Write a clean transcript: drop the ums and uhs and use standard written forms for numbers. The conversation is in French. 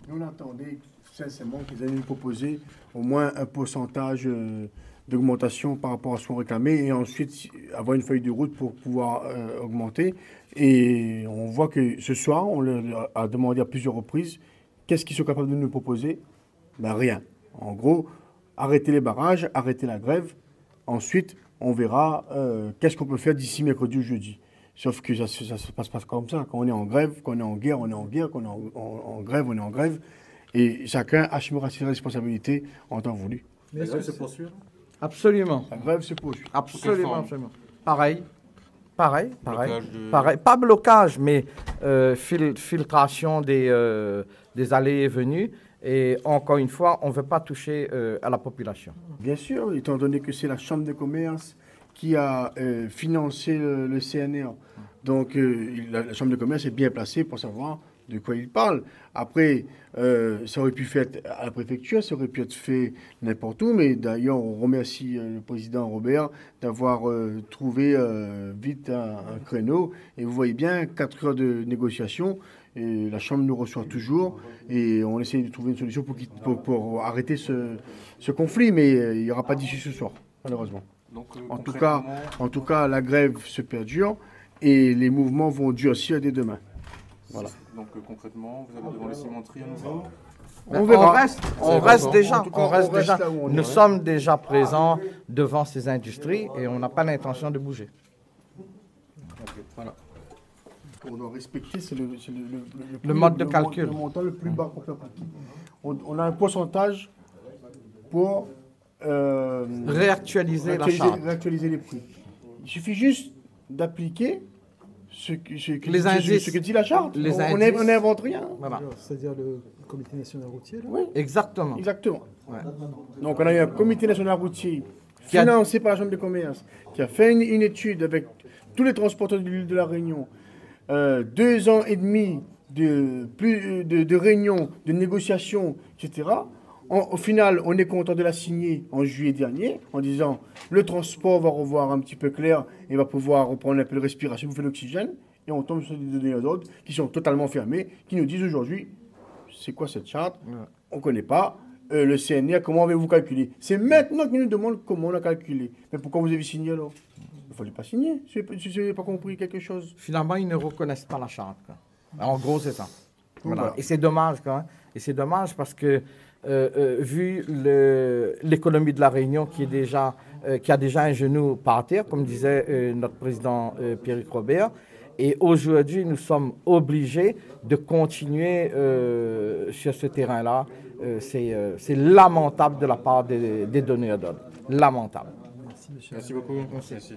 Nous, on attendait sincèrement qu'ils allaient nous proposer au moins un pourcentage d'augmentation par rapport à ce qu'on réclamait et ensuite avoir une feuille de route pour pouvoir augmenter. Et on voit que ce soir, on leur a demandé à plusieurs reprises qu'est-ce qu'ils sont capables de nous proposer. Ben rien. En gros, arrêter les barrages, arrêter la grève. Ensuite, on verra qu'est-ce qu'on peut faire d'ici mercredi ou jeudi. Sauf que ça ne se passe pas comme ça. Quand on est en grève, quand on est en guerre, on est en guerre. Quand on est en grève, on est en grève. Et chacun assumera ses responsabilités en temps voulu. Mais la grève se poursuit? Absolument. La grève se poursuit. Absolument, absolument. Pareil. Pas blocage, mais filtration des allées et venues. Et encore une fois, on ne veut pas toucher à la population. Bien sûr, étant donné que c'est la Chambre de commerce qui a financé le CNR. Donc, la Chambre de commerce est bien placée pour savoir de quoi il parle. Après, ça aurait pu être fait à la préfecture, ça aurait pu être fait n'importe où, mais d'ailleurs, on remercie le président Robert d'avoir trouvé vite un créneau. Et vous voyez bien, 4 heures de négociation, et la Chambre nous reçoit toujours, et on essaie de trouver une solution pour arrêter ce conflit, mais il n'y aura pas d'issue ce soir, malheureusement. Donc, en tout cas, la grève se perdure, et les mouvements vont durcir dès demain. Voilà. Donc concrètement, vous allez devant les cimenteries à nouveau? On reste déjà. Nous est. sommes déjà présents devant ces industries et on n'a pas l'intention de bouger. Voilà. On doit respecter, c'est le mode de calcul. Le montant le plus bas qu'on peut appliquer. On a un pourcentage pour réactualiser la charte. Réactualiser les prix. Il suffit juste d'appliquer ce que dit la charte. On n'invente rien. Voilà. C'est-à-dire le comité national routier là? Oui. Exactement. Ouais. Donc on a eu un comité national routier financé par la Chambre de commerce qui a fait une étude avec tous les transporteurs de l'île de la Réunion. 2 ans et demi de réunions, de négociations, etc. Au final, on est content de la signer en juillet dernier, en disant le transport va revoir un petit peu clair et va pouvoir reprendre un peu de respiration, bouffer l'oxygène. Et on tombe sur des données d'ordre qui sont totalement fermées, qui nous disent aujourd'hui, c'est quoi cette charte? On ne connaît pas. Le CNR, comment avez-vous calculé? C'est maintenant qu'ils nous demandent comment on a calculé. Mais pourquoi vous avez signé alors? Il ne fallait pas signer, si vous n'avez pas compris quelque chose. Finalement, ils ne reconnaissent pas la charte. Quoi. En gros, c'est ça. Voilà. Voilà. Et c'est dommage, quoi. Et c'est dommage parce que, vu l'économie de la Réunion qui a déjà un genou par terre, comme disait notre président Pierrick Robert, et aujourd'hui, nous sommes obligés de continuer sur ce terrain-là. C'est lamentable de la part des donneurs d'ordre. Lamentable. Merci, monsieur. Merci beaucoup. Merci.